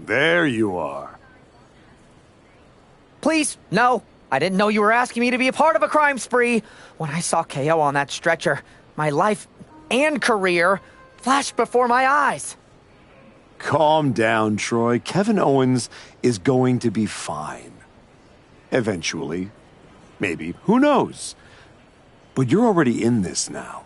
There you are. Please, no. I didn't know you were asking me to be a part of a crime spree. When I saw KO on that stretcher, my life and career flashed before my eyes. Calm down, Troy. Kevin Owens is going to be fine. Eventually. Maybe. Who knows? But you're already in this now.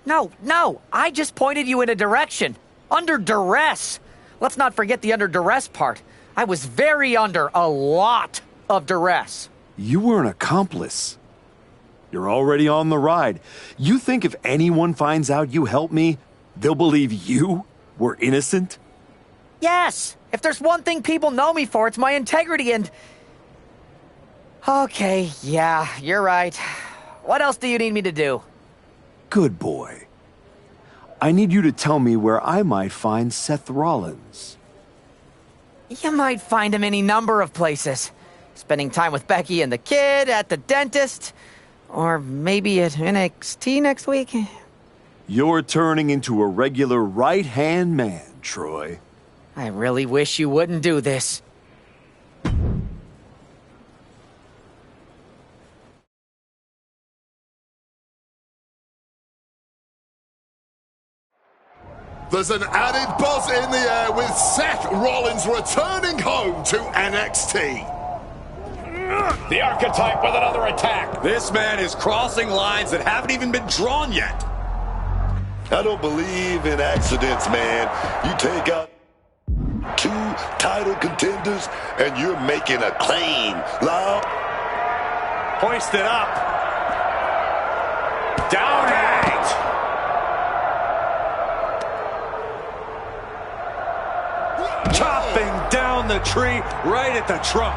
No. I just pointed you in a direction. Under duress. Let's not forget the under duress part. I was very under a lot of duress. You were an accomplice. You're already on the ride. You think if anyone finds out you helped me, they'll believe you were innocent? Yes. If there's one thing people know me for, it's my integrity and... Okay, yeah, you're right. What else do you need me to do? Good boy. I need you to tell me where I might find Seth Rollins. You might find him any number of places. Spending time with Becky and the kid, at the dentist, or maybe at NXT next week. You're turning into a regular right-hand man, Troy. I really wish you wouldn't do this. There's an added buzz in the air with Seth Rollins returning home to NXT. The Archetype with another attack. This man is crossing lines that haven't even been drawn yet. I don't believe in accidents, man. You take out 2 title contenders and you're making a claim. Loud. Hoisted up. Down and chopping down the tree right at the trunk.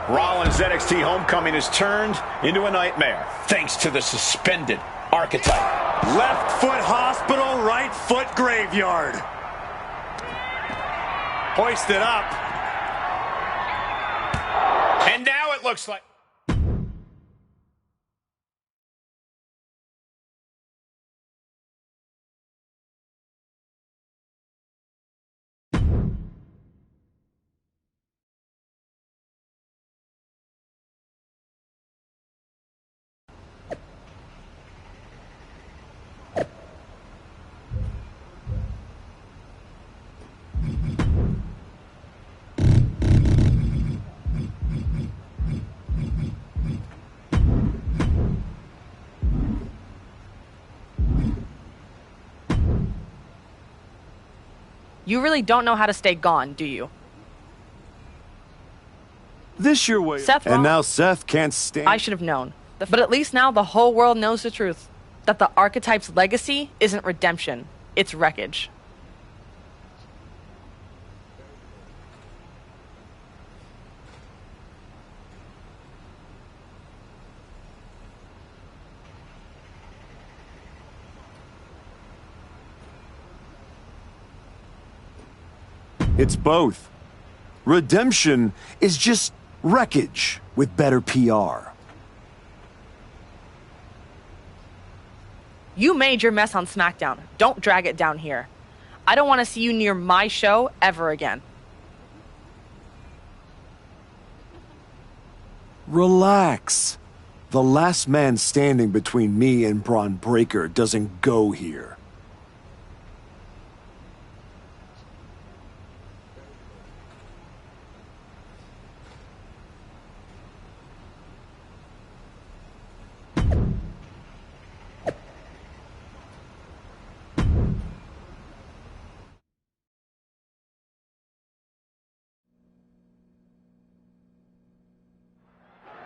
Rollins' NXT homecoming has turned into a nightmare, thanks to the suspended Archetype. Left foot hospital, right foot graveyard. Hoisted up. And now it looks like... You really don't know how to stay gone, do you? This your way. Seth and Rollins. now Seth can't stand... I should have known. But at least now the whole world knows the truth. That the Archetype's legacy isn't redemption. It's wreckage. It's both. Redemption is just wreckage with better PR. You made your mess on SmackDown. Don't drag it down here. I don't want to see you near my show ever again. Relax. The last man standing between me and Braun Breaker doesn't go here.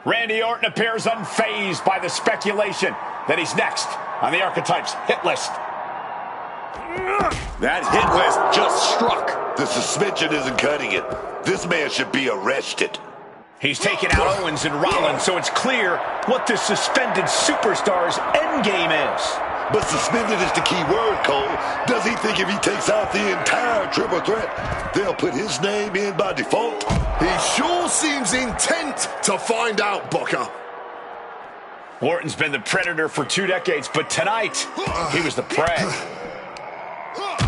Randy Orton appears unfazed by the speculation that he's next on the Archetype's hit list. That hit list just struck. The suspension isn't cutting it. This man should be arrested. He's taken out Owens and Rollins, so it's clear what this suspended superstar's endgame is. But suspended is the key word, Cole. Does he think if he takes out the entire triple threat, they'll put his name in by default? He sure seems intent to find out, Booker. Orton's been the predator for 2 decades, but tonight, he was the prey.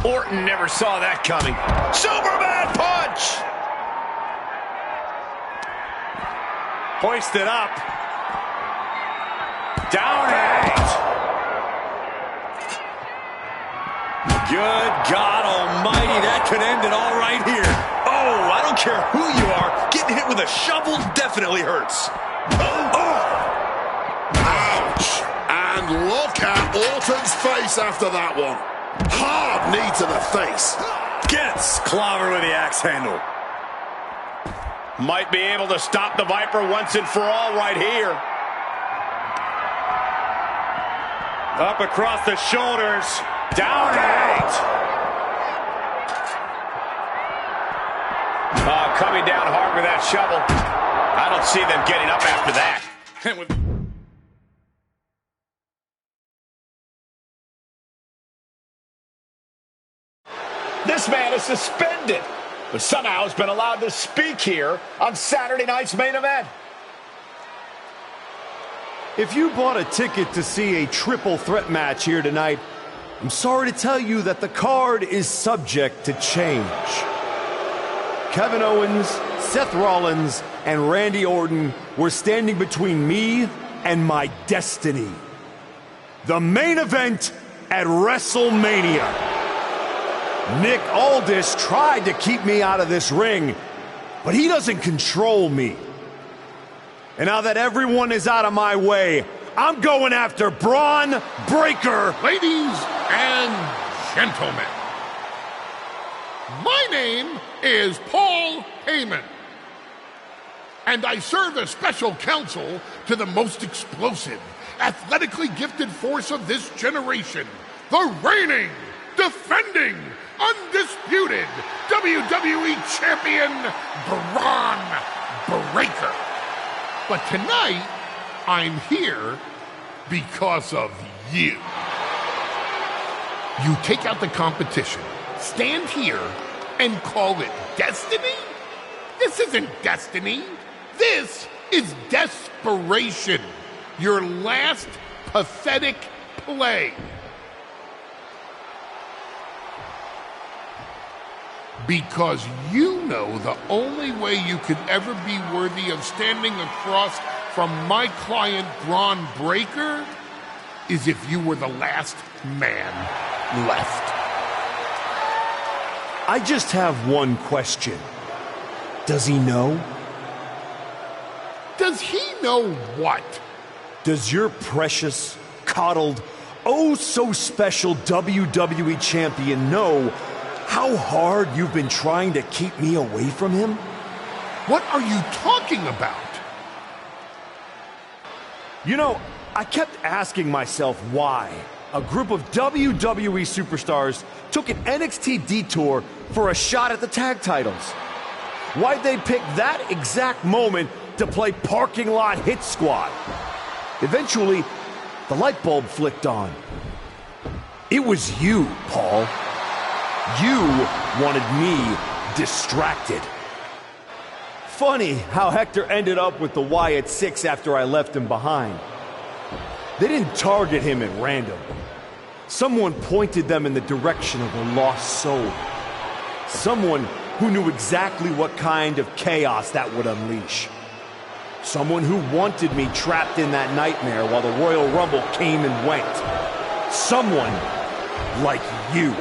Orton never saw that coming. Superman punch! Hoisted up. Down and out. Good God almighty, that could end it all right here. Oh, I don't care who you are. Getting hit with a shovel definitely hurts. Ouch! And look at Orton's face after that one. Hard knee to the face. Gets clobbered with the axe handle. Might be able to stop the Viper once and for all right here. Up across the shoulders. Down and out. Coming down hard with that shovel. I don't see them getting up after that. This man is suspended, but somehow has been allowed to speak here on Saturday night's main event. If you bought a ticket to see a triple threat match here tonight, I'm sorry to tell you that the card is subject to change. Kevin Owens, Seth Rollins, and Randy Orton were standing between me and my destiny. The main event at WrestleMania. Nick Aldis tried to keep me out of this ring, but he doesn't control me. And now that everyone is out of my way, I'm going after Bron Breakker. Ladies and gentlemen, my name is Paul Heyman, and I serve as special counsel to the most explosive, athletically gifted force of this generation, the reigning, defending, undisputed WWE Champion, Bron Breakker. But tonight, I'm here because of you. You take out the competition, stand here, and call it destiny? This isn't destiny. This is desperation. Your last pathetic play. Because you know the only way you could ever be worthy of standing across from my client Bron Breakker is if you were the last man left. I just have one question. Does he know? Does he know what? Does your precious, coddled, oh so special WWE champion know how hard you've been trying to keep me away from him? What are you talking about? You know, I kept asking myself why a group of WWE superstars took an NXT detour for a shot at the tag titles. Why'd they pick that exact moment to play parking lot hit squad? Eventually, the light bulb flicked on. It was you, Paul. You wanted me distracted. Funny how Hector ended up with the Wyatt Six after I left him behind. They didn't target him at random. Someone pointed them in the direction of a lost soul. Someone who knew exactly what kind of chaos that would unleash. Someone who wanted me trapped in that nightmare while the Royal Rumble came and went. Someone like you.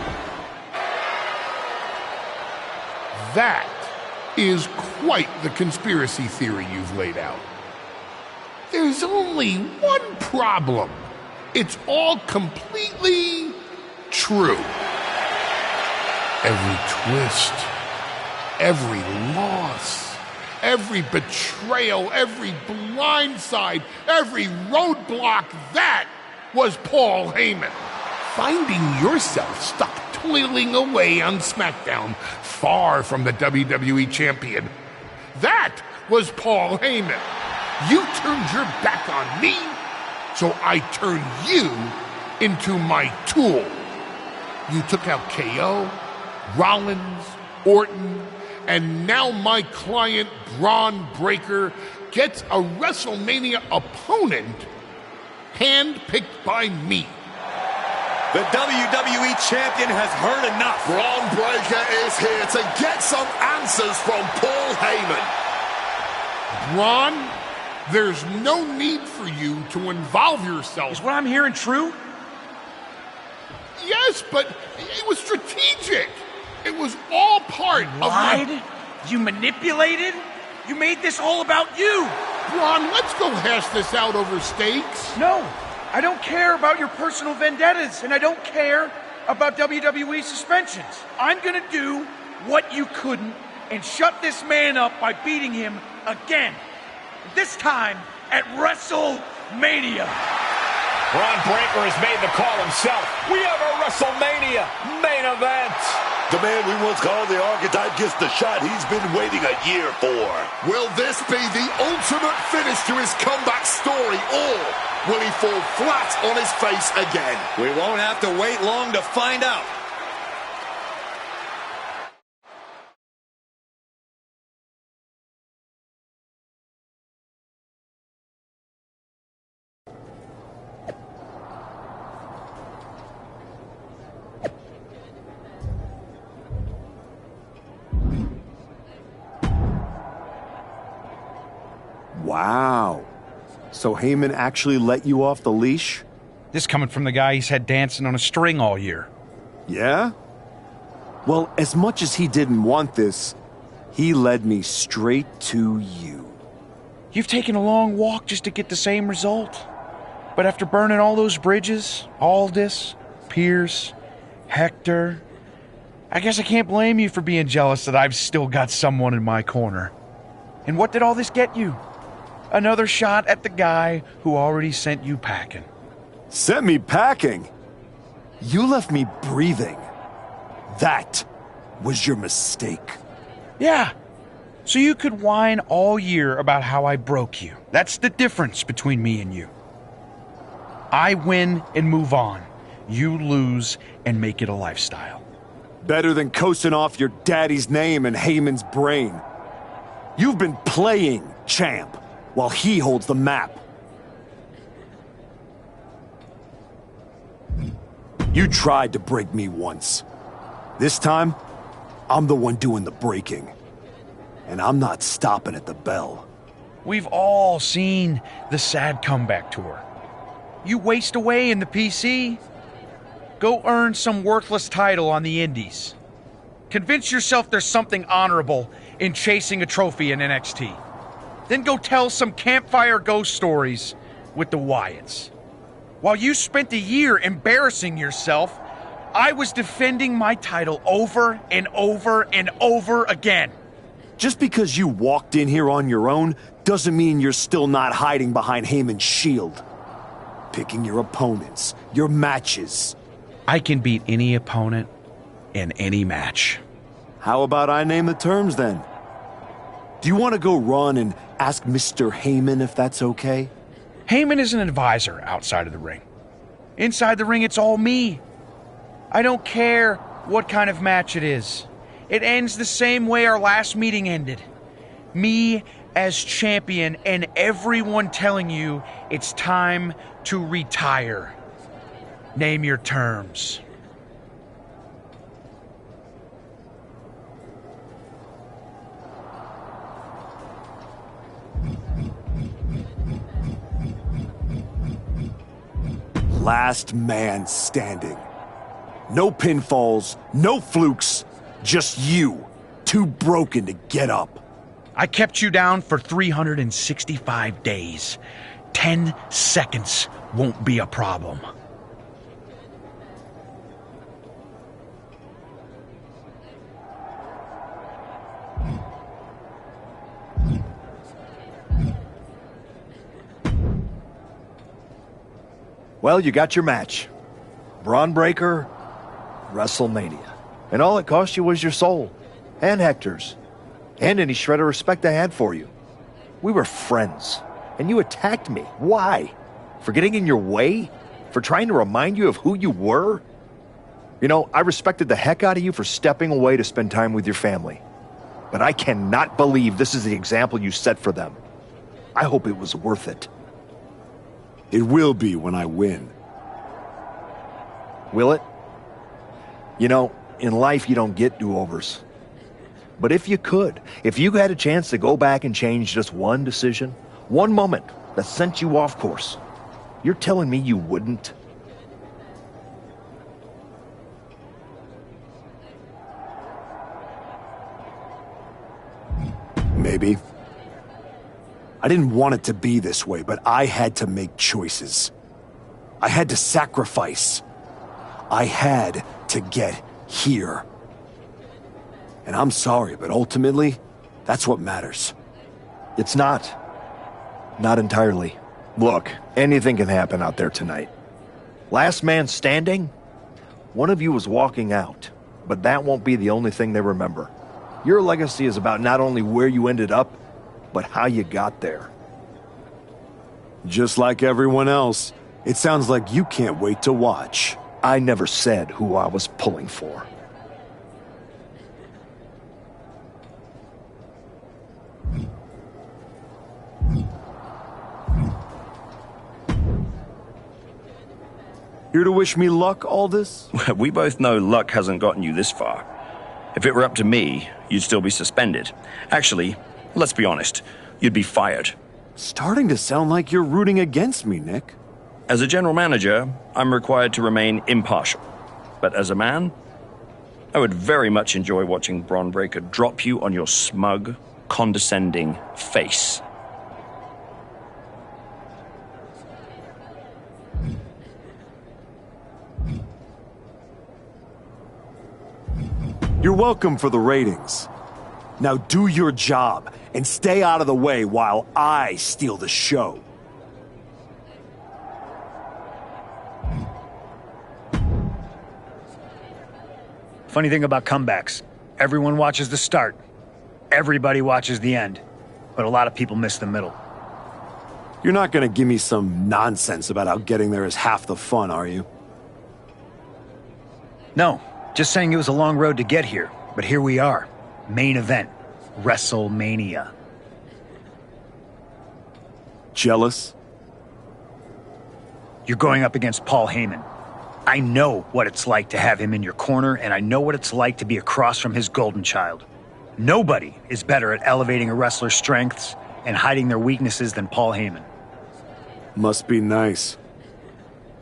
That is quite the conspiracy theory you've laid out. There's only one problem. It's all completely true. Every twist, every loss, every betrayal, every blindside, every roadblock, that was Paul Heyman. Finding yourself stuck toiling away on SmackDown, far from the WWE Champion. That was Paul Heyman. You turned your back on me, so I turned you into my tool. You took out KO, Rollins, Orton, and now my client Bron Breakker gets a WrestleMania opponent handpicked by me. The WWE Champion has heard enough. Bron Breakker is here to get some answers from Paul Heyman. Braun, there's no need for you to involve yourself. Is what I'm hearing true? Yes, but it was strategic. It was all part of Lied? You manipulated? You made this all about you. Braun, let's go hash this out over steaks. No, I don't care about your personal vendettas, and I don't care about WWE suspensions. I'm gonna do what you couldn't and shut this man up by beating him again. This time at WrestleMania. Bron Breakker has made the call himself. We have a WrestleMania main event. The man we once called the Archetype gets the shot he's been waiting a year for. Will this be the ultimate finish to his comeback story, or will he fall flat on his face again? We won't have to wait long to find out. Wow. So Heyman actually let you off the leash? This coming from the guy he's had dancing on a string all year. Yeah? Well, as much as he didn't want this, he led me straight to you. You've taken a long walk just to get the same result. But after burning all those bridges, Aldis, Pierce, Hector, I guess I can't blame you for being jealous that I've still got someone in my corner. And what did all this get you? Another shot at the guy who already sent you packing. Sent me packing? You left me breathing. That was your mistake. Yeah. So you could whine all year about how I broke you. That's the difference between me and you. I win and move on. You lose and make it a lifestyle. Better than coasting off your daddy's name and Heyman's brain. You've been playing champ while he holds the map. You tried to break me once. This time, I'm the one doing the breaking. And I'm not stopping at the bell. We've all seen the sad comeback tour. You waste away in the PC. Go earn some worthless title on the indies. Convince yourself there's something honorable in chasing a trophy in NXT. Then go tell some campfire ghost stories with the Wyatts. While you spent a year embarrassing yourself, I was defending my title over and over and over again. Just because you walked in here on your own doesn't mean you're still not hiding behind Heyman's shield. Picking your opponents, your matches. I can beat any opponent in any match. How about I name the terms then? Do you want to go run and ask Mr. Heyman if that's okay? Heyman is an advisor outside of the ring. Inside the ring, it's all me. I don't care what kind of match it is. It ends the same way our last meeting ended. Me as champion and everyone telling you it's time to retire. Name your terms. Last man standing. No pinfalls, no flukes, just you, too broken to get up. I kept you down for 365 days. 10 seconds won't be a problem. Well, you got your match. Bron Breakker, WrestleMania. And all it cost you was your soul. And Hector's. And any shred of respect I had for you. We were friends. And you attacked me. Why? For getting in your way? For trying to remind you of who you were? You know, I respected the heck out of you for stepping away to spend time with your family. But I cannot believe this is the example you set for them. I hope it was worth it. It will be when I win. Will it? You know, in life you don't get do-overs. But if you could, if you had a chance to go back and change just one decision, one moment that sent you off course, you're telling me you wouldn't? Maybe. I didn't want it to be this way, but I had to make choices. I had to sacrifice. I had to get here. And I'm sorry, but ultimately, that's what matters. It's not. Not entirely. Look, anything can happen out there tonight. Last man standing? One of you was walking out, but that won't be the only thing they remember. Your legacy is about not only where you ended up, but how you got there. Just like everyone else, it sounds like you can't wait to watch. I never said who I was pulling for. Here to wish me luck, Aldis? We both know luck hasn't gotten you this far. If it were up to me, you'd still be suspended. Actually, let's be honest, you'd be fired. Starting to sound like you're rooting against me, Nick. As a general manager, I'm required to remain impartial. But as a man, I would very much enjoy watching Bron Breakker drop you on your smug, condescending face. You're welcome for the ratings. Now do your job and stay out of the way while I steal the show. Funny thing about comebacks, everyone watches the start. Everybody watches the end. But a lot of people miss the middle. You're not gonna give me some nonsense about how getting there is half the fun, are you? No, just saying it was a long road to get here. But here we are. Main event. WrestleMania. Jealous? You're going up against Paul Heyman. I know what it's like to have him in your corner, and I know what it's like to be across from his golden child. Nobody is better at elevating a wrestler's strengths and hiding their weaknesses than Paul Heyman. Must be nice.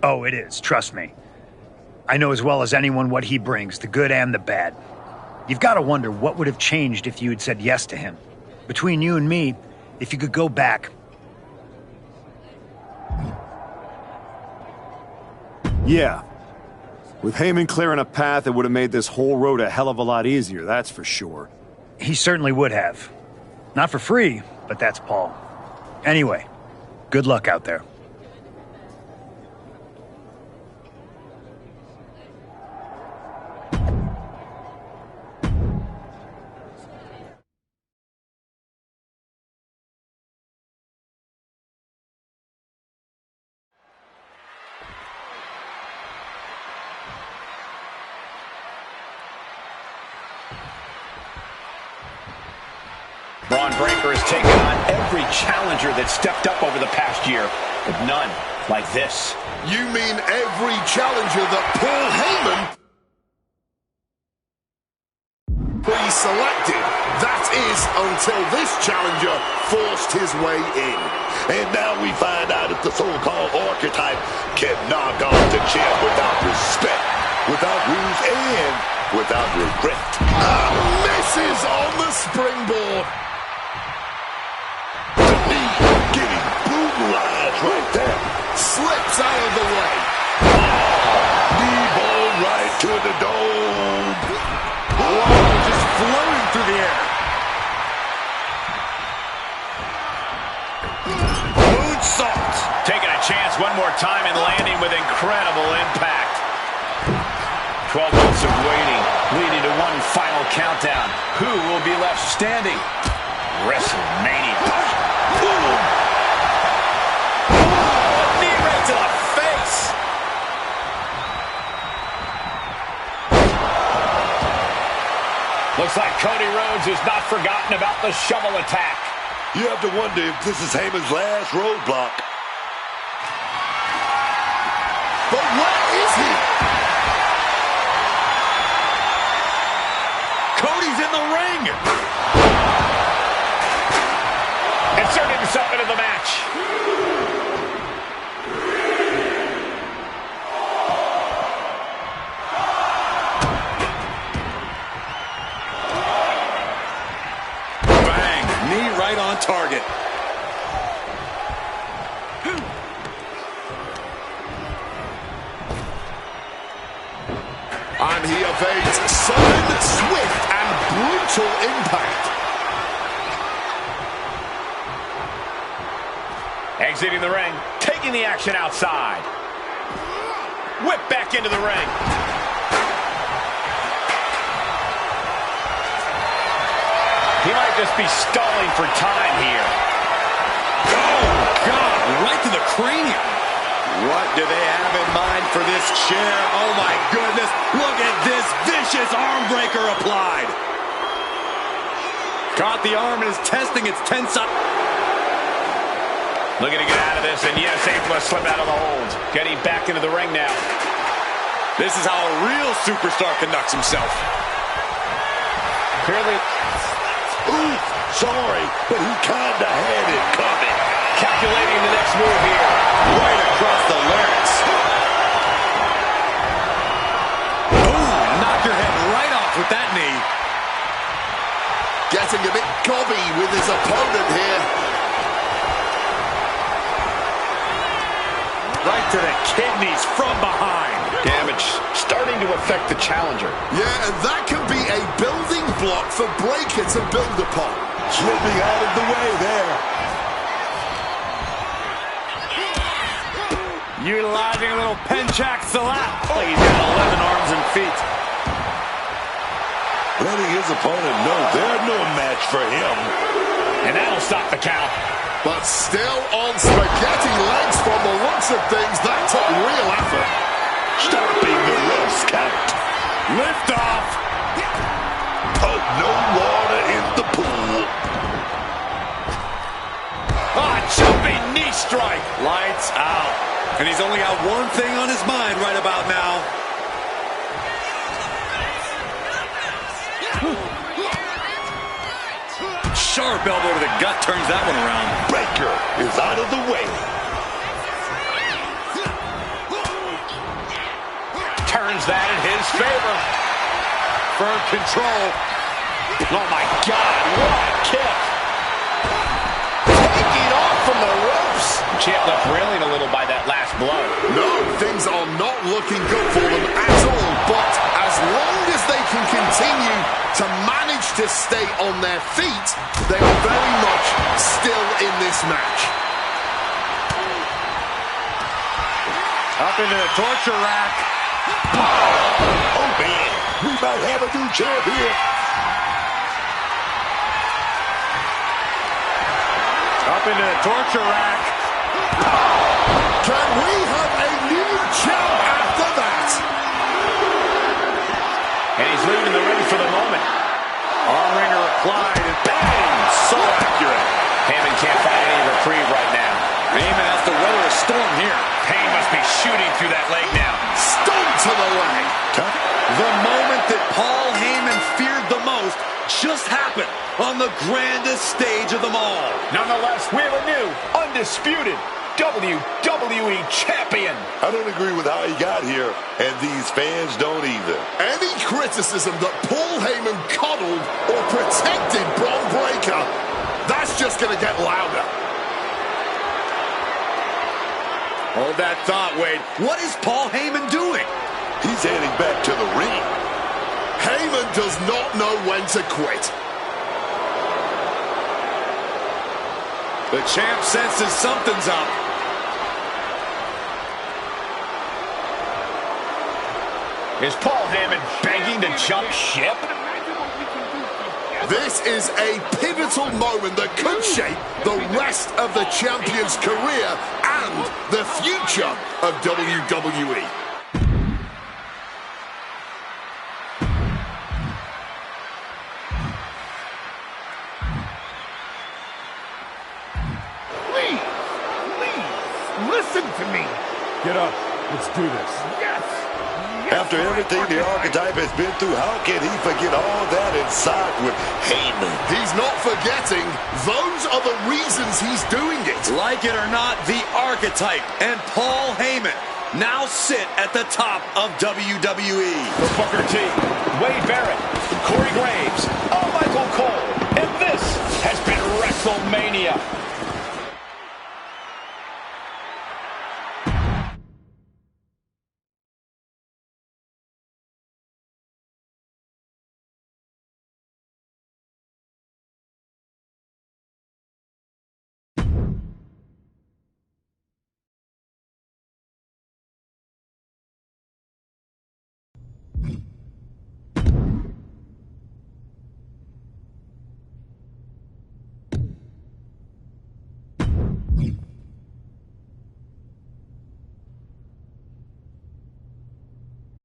Oh, it is, trust me. I know as well as anyone what he brings, the good and the bad. You've got to wonder what would have changed if you had said yes to him. Between you and me, if you could go back. Yeah. With Heyman clearing a path, it would have made this whole road a hell of a lot easier, that's for sure. He certainly would have. Not for free, but that's Paul. Anyway, good luck out there. Bron Breakker has taken on every challenger that stepped up over the past year, but none like this. You mean every challenger that Paul Heyman pre-selected? That is until this challenger forced his way in. And now we find out if the so-called archetype can knock off the champ without respect, without rules, and without regret. Misses on the springboard. Getting brutalized right there. Slips out of the way. Knee ball right to the dome. Wow, just floating through the air. Moonsault. Taking a chance one more time and landing with incredible impact. 12 months of waiting, leading to one final countdown. Who will be left standing? WrestleMania. Boom. Knee right to the face. Looks like Cody Rhodes has not forgotten about the shovel attack. You have to wonder if this is Heyman's last roadblock. But where is he? Cody's in the ring. Inserting himself into the match. Bang. Knee right on target. And he evades sudden, swift, and brutal impact. Exiting the ring, taking the action outside. Whip back into the ring. He might just be stalling for time here. Oh, God, right to the cranium. What do they have in mind for this chair? Oh, my goodness. Look at this vicious arm breaker applied. Caught the arm and is testing its tensile. Looking to get out of this, and yes, able to slip out of the hold. Getting back into the ring now. This is how a real superstar conducts himself. Clearly. Ooh, sorry, but he kinda had it coming. Calculating the next move here. Right across the larynx. Ooh, knocked your head right off with that knee. Getting a bit gobby with his opponent here. Right to the kidneys from behind. Damage starting to affect the challenger. Yeah, and that can be a building block for Breakker to build upon. Slipping out of the way there. Utilizing a little Penchak Salat. Oh, he's got 11 arms and feet. Letting his opponent know they're no match for him. And that'll stop the count. But still on spaghetti legs from the looks of things. That took real effort. Stopping the ref's count. Lift off. Oh, no water in the pool. Ah, jumping knee strike. Lights out. And he's only got one thing on his mind right about now. Sharp elbow to the gut turns that one around. Breakker is out of the way. Turns that in his favor. Firm control. Oh my God, what a kick. Taking off from the ropes. Champ left railing a little by that last blow. No, things are not looking good for them at all. But as long as they can continue to manage to stay on their feet, they are very much still in this match. Up into the torture rack. Oh, man. We might have a new champ here. Up into the torture rack. Can we have a new champ after that? And he's leaving the ring for the moment. Arm wringer applied and bang! So accurate. Heyman can't find any reprieve right now. Heyman has to weather a storm here. Pain must be shooting through that leg now. Stomp to the leg. The moment that Paul Heyman feared the most just happened on the grandest stage of them all. Nonetheless, we have a new, undisputed WWE Champion. I don't agree with how he got here, and these fans don't either. Any criticism that Paul Heyman coddled or protected Bron Breakker, that's just going to get louder. Hold that thought, Wade. What is Paul Heyman doing? He's heading back to the ring. Heyman does not know when to quit. The champ senses something's up. Is Paul Heyman begging to jump ship? This is a pivotal moment that could shape the rest of the champion's career and the future of WWE. Listen to me. Get up. Let's do this. Yes. After everything the Archetype has been through, how can he forget all that inside with Heyman? He's not forgetting. Those are the reasons he's doing it. Like it or not, the Archetype and Paul Heyman now sit at the top of WWE. For Booker T, Wade Barrett, Corey Graves, Michael Cole, and this has been WrestleMania.